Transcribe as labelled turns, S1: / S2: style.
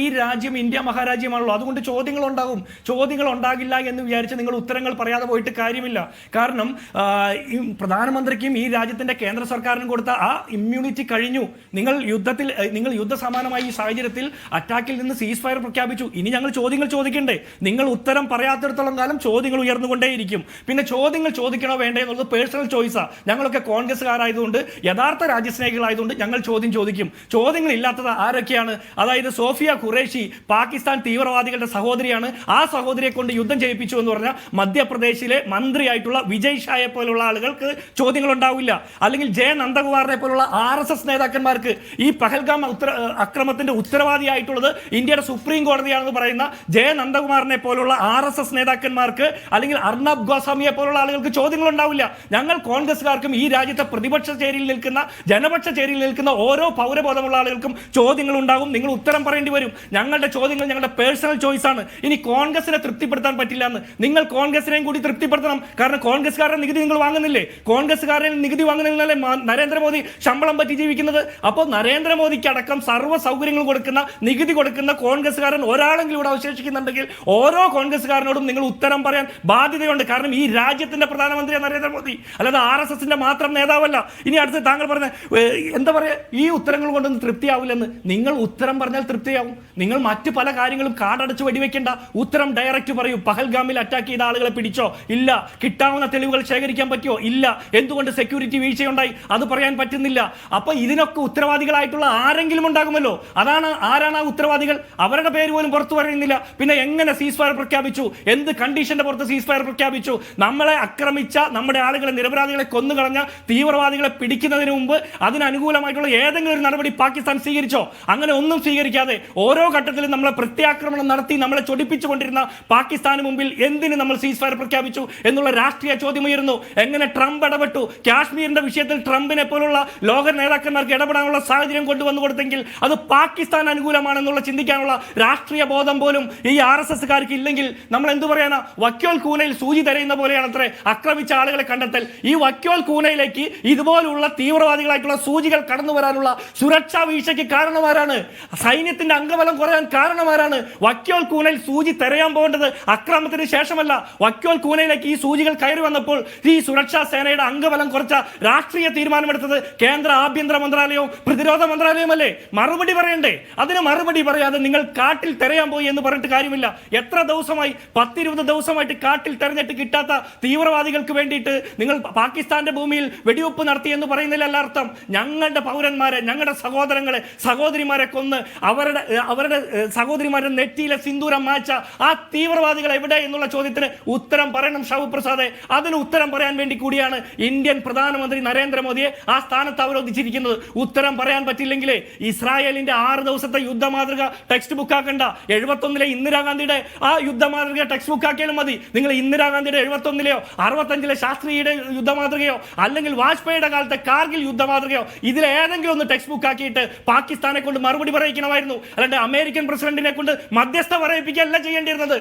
S1: ഈ രാജ്യം ഇന്ത്യ മഹാരാജ്യമാണല്ലോ, അതുകൊണ്ട് ചോദ്യങ്ങൾ ഉണ്ടാകും. ചോദ്യങ്ങൾ ഉണ്ടാകില്ല എന്ന് വിചാരിച്ച് നിങ്ങൾ ഉത്തരങ്ങൾ പറയാതെ പോയിട്ട് കാര്യമില്ല. കാരണം ഈ പ്രധാനമന്ത്രിക്കും ഈ രാജ്യത്തിന്റെ കേന്ദ്ര സർക്കാരിനും കൊടുത്ത ആ ഇമ്മ്യൂണിറ്റി കഴിഞ്ഞു. നിങ്ങൾ യുദ്ധസമാനമായ ഈ സാഹചര്യത്തിൽ അറ്റാക്കിൽ നിന്ന് സീസ് ഫയർ പ്രഖ്യാപിച്ചു. ഇനി ഞങ്ങൾ ചോദ്യങ്ങൾ ചോദിക്കണ്ടേ? നിങ്ങൾ ഉത്തരം പറയാത്തിടത്തോളം കാലം ചോദ്യങ്ങൾ ഉയർന്നുകൊണ്ടേയിരിക്കും. പിന്നെ ചോദ്യങ്ങൾ ചോദിക്കണോ വേണ്ടേ എന്നുള്ളത് പേഴ്സണൽ ചോയ്സാണ്. ഞങ്ങളൊക്കെ കോൺഗ്രസ്സുകാരായതുകൊണ്ട്, യഥാർത്ഥ രാജ്യസ്നേഹികളായതുകൊണ്ട് ഞങ്ങൾ ചോദ്യം ചോദിക്കും. ചോദ്യങ്ങൾ ഇല്ലാത്തത് ആരൊക്കെയാണ്? അതായത് സോഫിയ ഖുറേഷി പാകിസ്ഥാൻ തീവ്രവാദികളുടെ സഹോദരിയാണ്. ആ സഹോദരിയെ കൊണ്ട് യുദ്ധം ചെയ്യിപ്പിച്ചു എന്ന് പറഞ്ഞാൽ മധ്യപ്രദേശിലെ മന്ത്രിയായിട്ടുള്ള വിജയ് ഷായെ പോലുള്ള ആളുകൾക്ക് ചോദ്യങ്ങൾ ഉണ്ടാവില്ല. അല്ലെങ്കിൽ ജെ നന്ദകുമാറിനെ പോലുള്ള RSS നേതാക്കന്മാർക്ക് ഈ പഹൽഗാം അക്രമത്തിന്റെ ഉത്തരവാദിയായിട്ടുള്ളത് ഇന്ത്യയുടെ സുപ്രീം കോടതിയാണെന്ന് പറയുന്ന ജെ നന്ദകുമാറിനെ പോലുള്ള RSS നേതാക്കന്മാർക്ക് അല്ലെങ്കിൽ അർണബ് ഗോസ്വാമിയെ പോലുള്ള ആളുകൾക്ക് ചോദ്യങ്ങൾ ഉണ്ടാവില്ല. ഞങ്ങൾ കോൺഗ്രസ്സുകാർക്കും ഈ രാജ്യത്തെ പ്രതിപക്ഷ ചേരിയിൽ നിൽക്കുന്ന, ജനപക്ഷ ചേരിയിൽ നിൽക്കുന്ന ഓരോ പൗരബോധമുള്ള ആളുകൾക്കും ചോദ്യങ്ങൾ ഉണ്ടാകും. നിങ്ങൾ ഉത്തരം പറയേണ്ടി വരും. ഞങ്ങളുടെ ചോദ്യങ്ങൾ ഞങ്ങളുടെ പേഴ്സണൽ ചോയ്സ് ആണ്. ഇനി കോൺഗ്രസിനെ തൃപ്തിപ്പെടുത്താൻ പറ്റില്ല എന്ന് നിങ്ങൾ കോൺഗ്രസിനെയും കൂടി തൃപ്തിപ്പെടുത്തണം. കാരണം കോൺഗ്രസ്സുകാരുടെ നികുതി നിങ്ങൾ വാങ്ങുന്നില്ലേ? കോൺഗ്രസ്സുകാരിൽ നികുതി വാങ്ങുന്നതിനല്ലേ നരേന്ദ്രമോദി ശമ്പളം പറ്റി ജീവിക്കുന്നത്? അപ്പോൾ നരേന്ദ്രമോദിക്ക് അടക്കം സർവ്വ സൗകര്യങ്ങൾ കൊടുക്കുന്ന, നികുതി കൊടുക്കുന്ന കോൺഗ്രസ്സുകാരൻ ഒരാളെങ്കിലും ഇവിടെ അവശേഷിക്കുന്നുണ്ടെങ്കിൽ ഓരോ കോൺഗ്രസ്സുകാരനോടും നിങ്ങൾ ഉത്തരം പറയാൻ ബാധ്യതയുണ്ട്. കാരണം ഈ രാജ്യത്തിന്റെ പ്രധാനമന്ത്രിയാണ് നരേന്ദ്രമോദി, അല്ലാതെ RSSന്റെ മാത്രം നേതാവല്ല. ഇനി അടുത്ത് താങ്കൾ പറഞ്ഞ എന്താ പറയുക, ഈ ഉത്തരങ്ങൾ കൊണ്ടൊന്നും തൃപ്തിയാവില്ലെന്ന്. നിങ്ങൾ ഉത്തരം പറഞ്ഞാൽ തൃപ്തിയാവും. നിങ്ങൾ മറ്റു പല കാര്യങ്ങളും കാടടച്ച് വെടിവെക്കേണ്ട. ഉത്തരം ഡയറക്റ്റ് പറയൂ. പഹൽഗാമിൽ അറ്റാക്ക് ചെയ്ത ആളുകളെ പിടിച്ചോ? ഇല്ല. കിട്ടാവുന്ന തെളിവുകൾ ശേഖരിക്കാൻ പറ്റുമോ? ഇല്ല. എന്തുകൊണ്ട് സെക്യൂരിറ്റി വീഴ്ചയുണ്ടായി? അത് പറയാൻ പറ്റുന്നില്ല. അപ്പൊ ഇതിനൊക്കെ ഉത്തരവാദികളായിട്ടുള്ള ആരെങ്കിലും ഉണ്ടാകുമല്ലോ. ആരാണ് ആ ഉത്തരവാദികൾ? അവരുടെ പേര് പോലും പുറത്തു പറയുന്നില്ല. പിന്നെ എങ്ങനെ സീസ് ഫയർ പ്രഖ്യാപിച്ചു? എന്ത് കണ്ടീഷന്റെ പുറത്ത് സീസ് ഫയർ പ്രഖ്യാപിച്ചു? നമ്മളെ ആക്രമിച്ച, നമ്മുടെ ആളുകളെ, നിരപരാധികളെ കൊന്നുകളഞ്ഞ തീവ്രവാദികളെ പിടിക്കുന്നതിന് മുമ്പ് അതിനനുകൂലമായിട്ടുള്ള ഏതെങ്കിലും ഒരു നടപടി പാകിസ്ഥാൻ സ്വീകരിച്ചോ? അങ്ങനെ ഒന്നും സ്വീകരിക്കാതെ ഓരോ ഘട്ടത്തിലും നമ്മളെ പ്രത്യാക്രമണം നടത്തി നമ്മളെ ചൊടിപ്പിച്ചുകൊണ്ടിരുന്ന പാകിസ്ഥാന് മുമ്പിൽ എന്തിന് നമ്മൾ സീസ് ഫയർ പ്രഖ്യാപിച്ചു എന്നുള്ള രാഷ്ട്രീയ ചോദ്യം ഉയരുന്നു. എങ്ങനെ ട്രംപ് ഇടപെട്ടു? കാശ്മീരിന്റെ വിഷയത്തിൽ ട്രംപിനെ പോലുള്ള ലോക നേതാക്കന്മാർക്ക് ഇടപെടാനുള്ള സാഹചര്യം കൊണ്ടുവന്നു കൊടുത്തെങ്കിൽ അത് പാകിസ്ഥാൻ അനുകൂലമാണെന്നുള്ള ചിന്തിക്കാനുള്ള രാഷ്ട്രീയ ബോധം പോലും ഈ RSSകാർക്ക് ഇല്ലെങ്കിൽ നമ്മൾ എന്തു പറയാനാ? വക്യോൽ കൂനയിൽ സൂചി തരയുന്ന പോലെയാണ് അത്രേ ആക്രമിച്ച ആളുകളെ കണ്ടെത്തൽ. ഈ വക്യോൽ കൂനയിലേക്ക് ഇതുപോലുള്ള തീവ്രവാദികളായിട്ടുള്ള സൂചികൾ കടന്നു വരാനുള്ള സുരക്ഷാ വീഴ്ചയ്ക്ക് കാരണമാരാണ്? സൈന്യത്തിന്റെ അംഗബലം കുറയാൻ കാരണമാരാണ്? വക്യോൽ കൂനയിൽ സൂചി തിരയാൻ പോകേണ്ടത് അക്രമത്തിന് ശേഷമല്ല. വക്യോൽ കൂനയിലേക്ക് ഈ സൂചികൾ കയറി വന്നപ്പോൾ ഈ സുരക്ഷാ സേനയുടെ അംഗബലം കുറച്ച രാഷ്ട്രീയ തീരുമാനമെടുത്തത് കേന്ദ്ര ആഭ്യന്തര മന്ത്രാലയവും പ്രതിരോധ മന്ത്രാലയവുമല്ലേ? മറുപടി പറയണ്ടേ? അതിന് മറുപടി പറയാതെ നിങ്ങൾ കാട്ടിൽ തിരയാൻ പോയി എന്ന് പറഞ്ഞിട്ട് കാര്യമില്ല. എത്ര ദിവസമായി, 10-20 ദിവസമായിട്ട് കാട്ടിൽ തെരഞ്ഞിട്ട് കിട്ടാത്ത തീവ്രവാദികൾക്ക് വേണ്ടിയിട്ട് നിങ്ങൾ പാകിസ്ഥാന്റെ ഭൂമിയിൽ വെടിവെപ്പ് നടത്തി എന്ന് പറയുന്നില്ല അർത്ഥം. ഞങ്ങളുടെ പൗരന്മാരെ, ഞങ്ങളുടെ സഹോദരങ്ങളെ, സഹോദരിമാരെ കൊന്ന് അവരുടെ സഹോദരിമാരുടെ നെറ്റിയിലെ സിന്ദൂരം മാച്ച ആ തീവ്രവാദികൾ എവിടെ എന്നുള്ള ചോദ്യത്തിന് ഉത്തരം പറയണം ഷാവു പ്രസാദെ. അതിന് ഉത്തരം പറയാൻ വേണ്ടി കൂടിയാണ് ഇന്ത്യൻ പ്രധാനമന്ത്രി നരേന്ദ്രമോദിയെ ആ സ്ഥാനത്ത് അവരോധിച്ചിരിക്കുന്നത്. ഉത്തരം പറയാൻ പറ്റില്ലെങ്കിലേ ഇസ്രായേലിന്റെ 6 ദിവസത്തെ യുദ്ധമാതൃക ടെക്സ്റ്റ് ബുക്ക് ആക്കണ്ട. 71-ലെ ഇന്ദിരാഗാന്ധിയുടെ ആ യുദ്ധമാതൃക ടെക്സ്റ്റ് ബുക്ക് ആക്കിയാലും മതി. നിങ്ങൾ ഇന്ദിരാഗാന്ധിയുടെ 71-ലെയോ 65-ലെ ശാസ്ത്രിയുടെ യുദ്ധമാതൃകയോ അല്ലെങ്കിൽ വാജ്പേയിയുടെ കാലത്തെ കാർഗിൽ യുദ്ധമാതൃകയോ ഇതിലേതെങ്കിലും ഒന്ന് ടെക്സ്റ്റ് ബുക്ക് ആക്കിയിട്ട് പാകിസ്ഥാനെ കൊണ്ട് മറുപടി പറയിക്കണമായിരുന്നു. അല്ലാണ്ട് അമേരിക്കൻ പ്രസിഡന്റിനെ കൊണ്ട് മധ്യസ്ഥ പറയിപ്പിക്കുകയല്ല ചെയ്യേണ്ടിയിരുന്നത്.